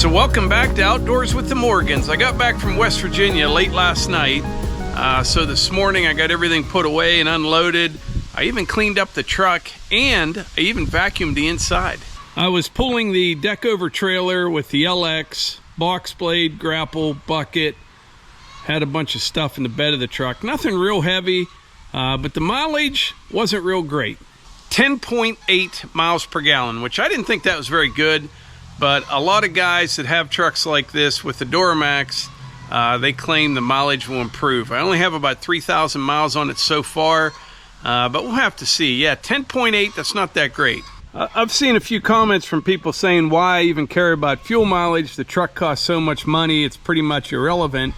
So welcome back to Outdoors with the Morgans. I got back from West Virginia late last night. So this morning I got everything put away and unloaded. I even cleaned up the truck and I even vacuumed the inside. I was pulling the deck over trailer with the LX, box blade, grapple, bucket. Had a bunch of stuff in the bed of the truck. Nothing real heavy, but the mileage wasn't real great. 10.8 miles per gallon, which I didn't think that was very good. But a lot of guys that have trucks like this with the Duramax, they claim the mileage will improve. I only have about 3,000 miles on it so far, but we'll have to see. Yeah, 10.8, that's not that great. I've seen a few comments from people saying why I even care about fuel mileage. The truck costs so much money, it's pretty much irrelevant.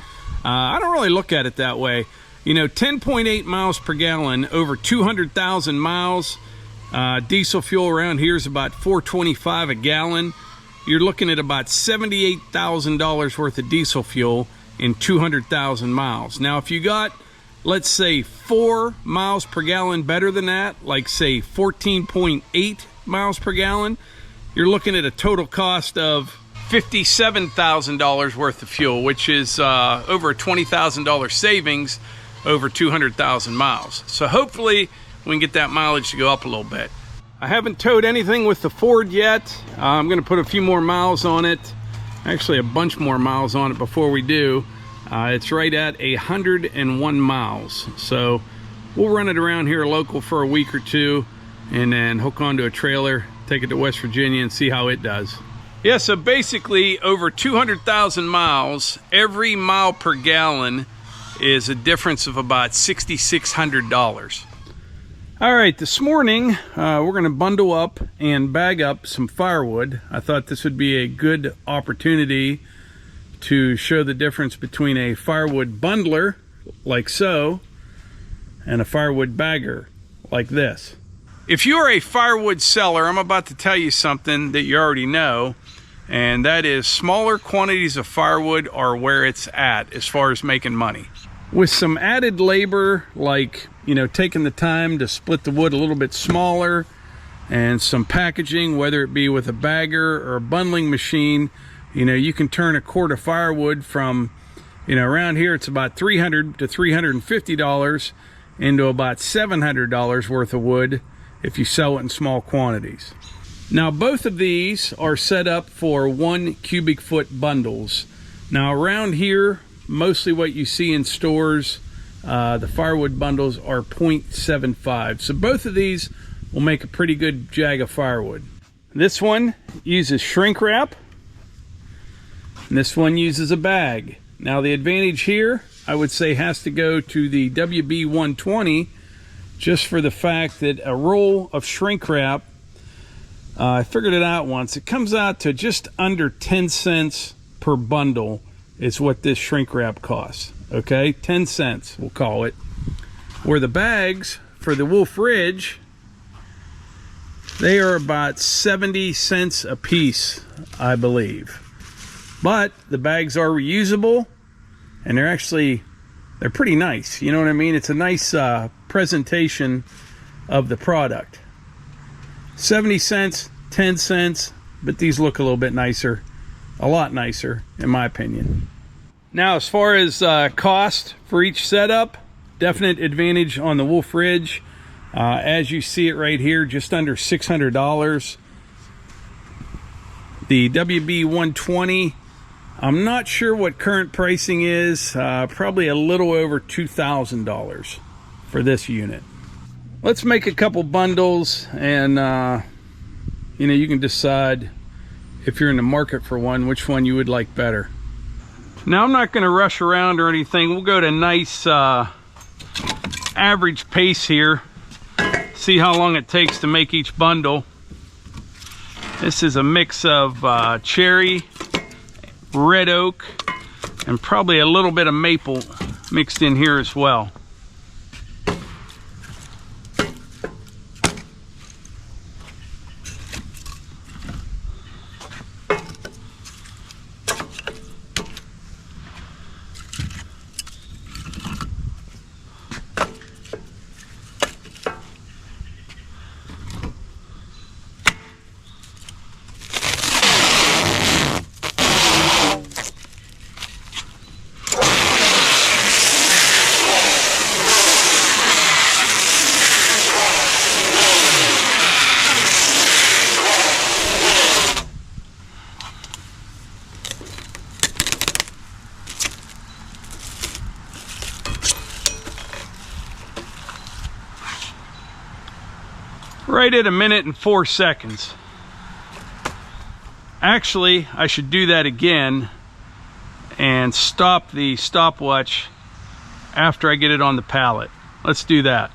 I don't really look at it that way. You know, 10.8 miles per gallon over 200,000 miles. Diesel fuel around here is about $4.25 a gallon. You're looking at about $78,000 worth of diesel fuel in 200,000 miles. Now, if you got, let's say, 4 miles per gallon better than that, like say 14.8 miles per gallon, you're looking at a total cost of $57,000 worth of fuel, which is over a $20,000 savings over 200,000 miles. So hopefully we can get that mileage to go up a little bit. I haven't towed anything with the Ford yet. I'm going to put a few more miles on it. Actually, a bunch more miles on it before we do. It's right at 101 miles. So we'll run it around here local for a week or two and then hook onto a trailer, take it to West Virginia and see how it does. Yeah, so basically over 200,000 miles, every mile per gallon is a difference of about $6,600. All right, this morning we're going to bundle up and bag up some firewood. I thought this would be a good opportunity to show the difference between a firewood bundler, like so, and a firewood bagger, like this. If you're a firewood seller, I'm about to tell you something that you already know, and that is smaller quantities of firewood are where it's at as far as making money. With some added labor, like, you know, taking the time to split the wood a little bit smaller and some packaging, whether it be with a bagger or a bundling machine, you know, you can turn a cord of firewood from, you know, around here it's about $300 to $350 into about $700 worth of wood if you sell it in small quantities. Now, both of these are set up for 1 cubic foot bundles. Now, around here, mostly what you see in stores, the firewood bundles are 0.75. So both of these will make a pretty good jag of firewood. This one uses shrink wrap, and this one uses a bag. Now the advantage here, I would say, has to go to the WB 120, just for the fact that a roll of shrink wrap, I figured it out once, it comes out to just under 10 cents per bundle is what this shrink wrap costs. Okay, 10 cents we'll call it. Where the bags for the Wolfe Ridge, they are about 70 cents a piece, I believe. But the bags are reusable and they're pretty nice. You know what I mean? It's a nice presentation of the product. 70 cents, 10 cents, but these look a little bit nicer. A lot nicer, in my opinion. Now, as far as cost for each setup, definite advantage on the Wolfe Ridge. As you see it right here, just under $600. The WB 120, I'm not sure what current pricing is. Probably a little over $2,000 for this unit. Let's make a couple bundles, and you know, you can decide if you're in the market for one, which one you would like better. Now, I'm not going to rush around or anything. We'll go to nice average pace here. See how long it takes to make each bundle. This is a mix of cherry, red oak, and probably a little bit of maple mixed in here as well. Right at 1:04 seconds. Actually, I should do that again and stop the stopwatch after I get it on the pallet. Let's do that.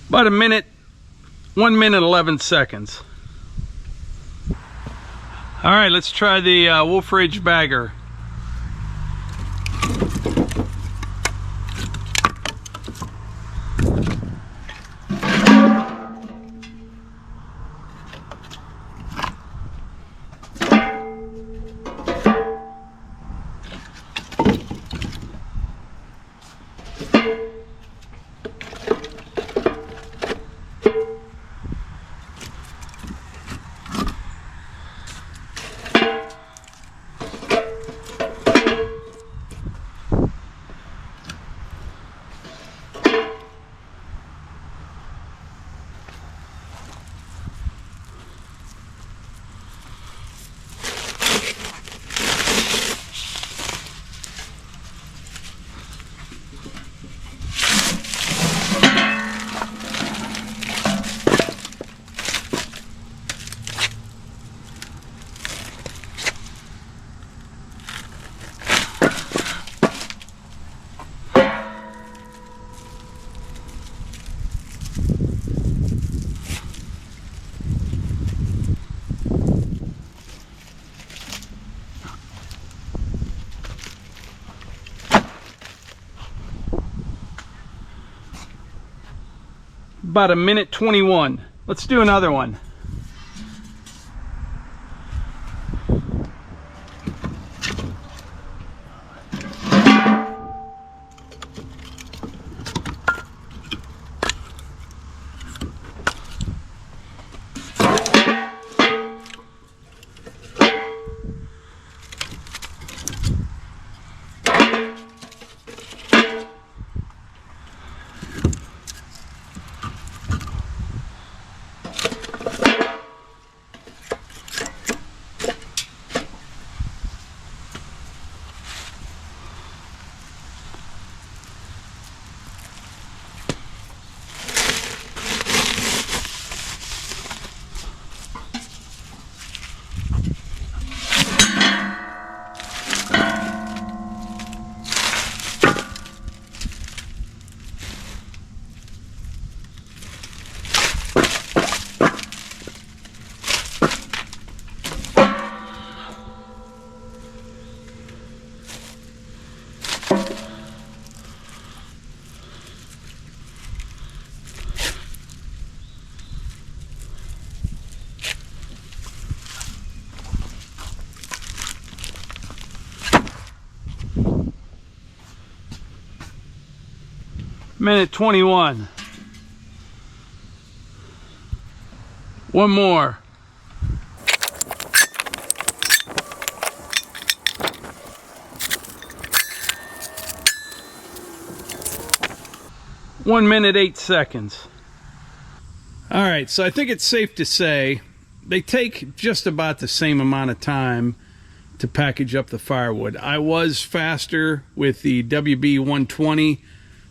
About 1 minute 11 seconds. All right, let's try the Wolfe Ridge bagger. About 1:21. Let's do another one. Minute 21. One more. One minute 8 seconds. All right, so I think it's safe to say they take just about the same amount of time to package up the firewood. I was faster with the WB 120,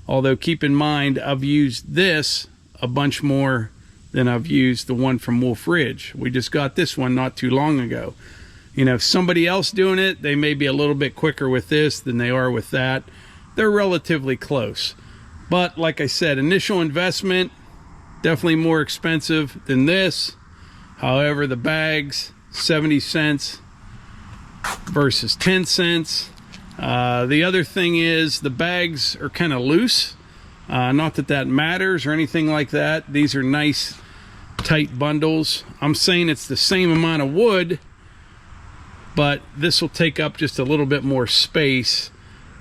although keep in mind I've used this a bunch more than I've used the one from Wolf Ridge. We just got this one not too long ago. You know, if somebody else doing it, they may be a little bit quicker with this than they are with that. They're relatively close. But like I said, initial investment, definitely more expensive than this. However, the bags, 70 cents versus 10 cents. The other thing is the bags are kind of loose. Not that that matters or anything like that. These are nice, tight bundles. I'm saying it's the same amount of wood, but this will take up just a little bit more space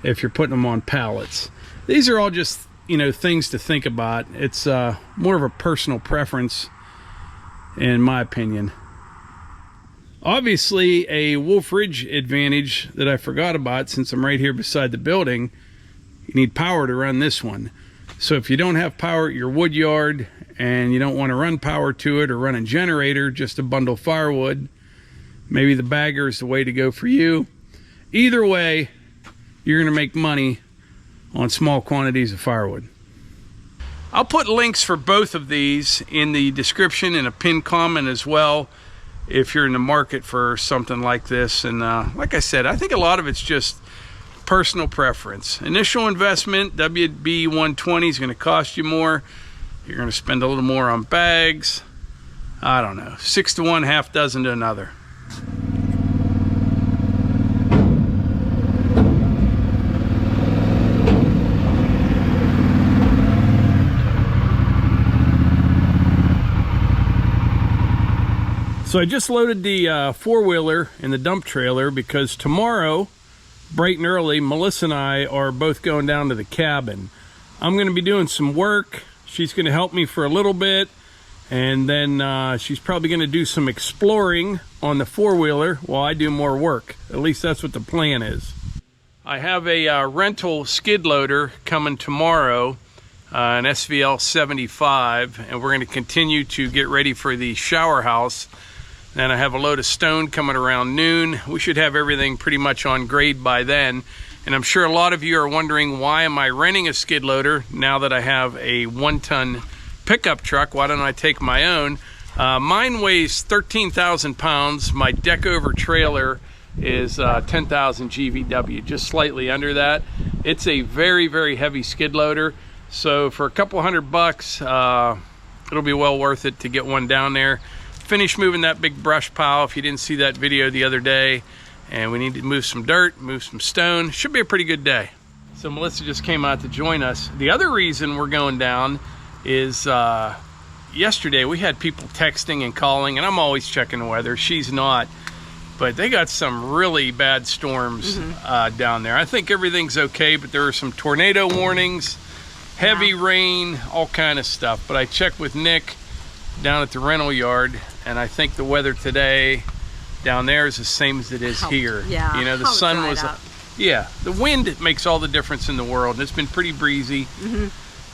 if you're putting them on pallets. These are all just, you know, things to think about. It's more of a personal preference, in my opinion. Obviously, a Wolf Ridge advantage that I forgot about, since I'm right here beside the building, you need power to run this one. So if you don't have power at your wood yard and you don't want to run power to it or run a generator just to bundle firewood, maybe the bagger is the way to go for you. Either way, you're going to make money on small quantities of firewood. I'll put links for both of these in the description and a pinned comment as well if you're in the market for something like this. And like I said, I think a lot of it's just personal preference. Initial investment, WB 120 is going to cost you more. You're going to spend a little more on bags. I don't know, 6 to 1, half dozen to another. So I just loaded the four-wheeler in the dump trailer because tomorrow, bright and early, Melissa and I are both going down to the cabin. I'm going to be doing some work. She's going to help me for a little bit, and then she's probably going to do some exploring on the four-wheeler while I do more work. At least that's what the plan is. I have a rental skid loader coming tomorrow, an SVL 75, and we're going to continue to get ready for the shower house. Then I have a load of stone coming around noon. We should have everything pretty much on grade by then. And I'm sure a lot of you are wondering, why am I renting a skid loader now that I have a 1-ton pickup truck? Why don't I take my own? Mine weighs 13,000 pounds. My deck over trailer is 10,000 GVW, just slightly under that. It's a very, very heavy skid loader. So for a couple $100, it'll be well worth it to get one down there. Finish moving that big brush pile if you didn't see that video the other day, and we need to move some dirt, move some stone. Should be a pretty good day. So Melissa just came out to join us. The other reason we're going down is yesterday we had people texting and calling, and I'm always checking the weather. She's not, but they got some really bad storms down there. I think everything's okay, but there are some tornado warnings, heavy rain, all kind of stuff. But I checked with Nick down at the rental yard, and I think the weather today down there is the same as it is here. Yeah, you know, the sun was yeah, the wind makes all the difference in the world. It's been pretty breezy.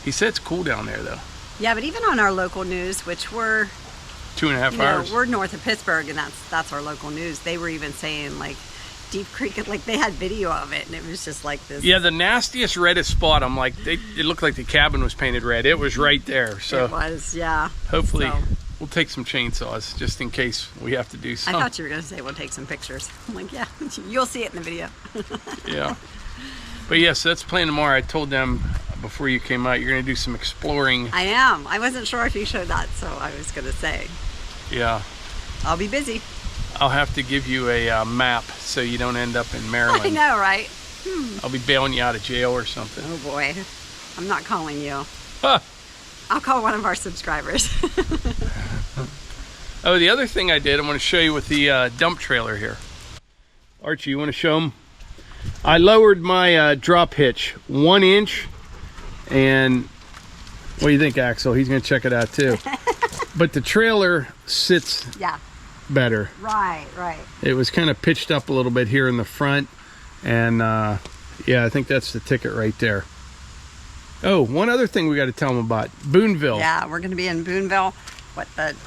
He said it's cool down there though. Yeah, but even on our local news, which we're 2.5 hours, we're north of Pittsburgh, and that's our local news, they were even saying like Deep Creek, like they had video of it, and it was just like this. Yeah, the nastiest, reddest spot. I'm like, it looked like the cabin was painted red. It was right there. So it was, yeah. Hopefully, we'll take some chainsaws just in case we have to do something. I thought you were going to say we'll take some pictures. I'm like, yeah, you'll see it in the video. Yeah. But yes, that's planned tomorrow. I told them before you came out, you're going to do some exploring. I am. I wasn't sure if you showed that, so I was going to say. Yeah. I'll be busy. I'll have to give you a map so you don't end up in Maryland. I know, right? I'll be bailing you out of jail or something. Oh boy, I'm not calling you. Huh. I'll call one of our subscribers. Oh, the other thing I did, I'm going to show you with the dump trailer here. Archie, you want to show them? I lowered my drop hitch 1 inch, and what do you think, Axel? He's going to check it out too. But the trailer sits better. Right. It was kind of pitched up a little bit here in the front, and yeah, I think that's the ticket right there. Oh, one other thing we got to tell them about. Boonville. Yeah, we're going to be in Boonville.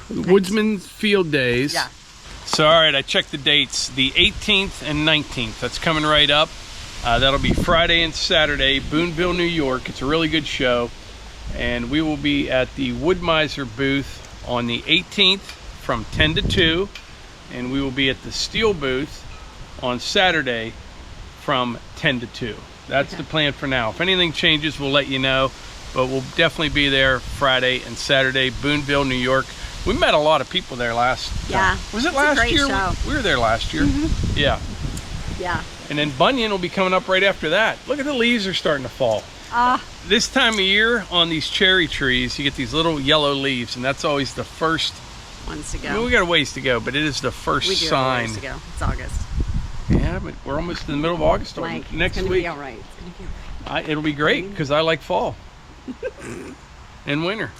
Woodsman Field Days. Yeah. So, all right, I checked the dates. The 18th and 19th. That's coming right up. That'll be Friday and Saturday, Boonville, New York. It's a really good show. And we will be at the Woodmizer booth on the 18th from 10 to 2, and we will be at the steel booth on Saturday from 10 to 2. That's the plan for now. If anything changes, we'll let you know, but we'll definitely be there Friday and Saturday, Boonville, New York. We met a lot of people there last time. Was it last year? We were there last year. Yeah. Yeah. And then Bunyan will be coming up right after that. Look at the leaves are starting to fall. This time of year on these cherry trees, you get these little yellow leaves, and that's always the first ones to go. I mean, we got a ways to go, but it is the first sign. We do have a ways to go. It's August. Yeah, but we're almost in the middle of August Mike, next it's gonna week. Be all right. It's gonna be all right. It'll be great because I like fall and winter.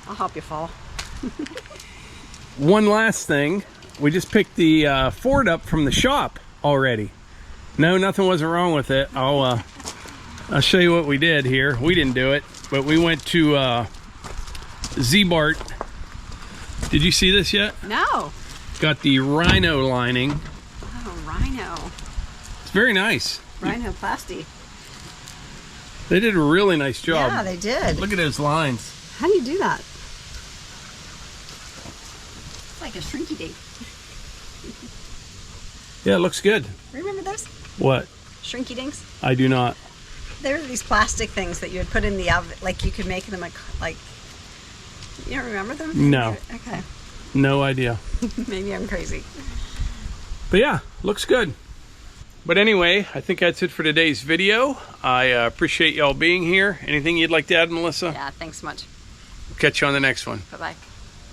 I'll help you fall. One last thing, we just picked the Ford up from the shop already. No, nothing wasn't wrong with it. I'll show you what we did here. We didn't do it, but we went to Z-Bart. Did you see this yet? No. Got the Rhino lining. Oh, Rhino. It's very nice. Rhinoplasty. They did a really nice job. Yeah, they did. Look at those lines. How do you do that? It's like a shrinky dink. Yeah, it looks good. Remember those? What? Shrinky dinks? I do not. There were these plastic things that you would put in the oven, like you could make them like. You don't remember them? No. Okay. No idea. Maybe I'm crazy. But yeah, looks good. But anyway, I think that's it for today's video. I appreciate y'all being here. Anything you'd like to add, Melissa? Yeah, thanks so much. We'll catch you on the next one. Bye-bye.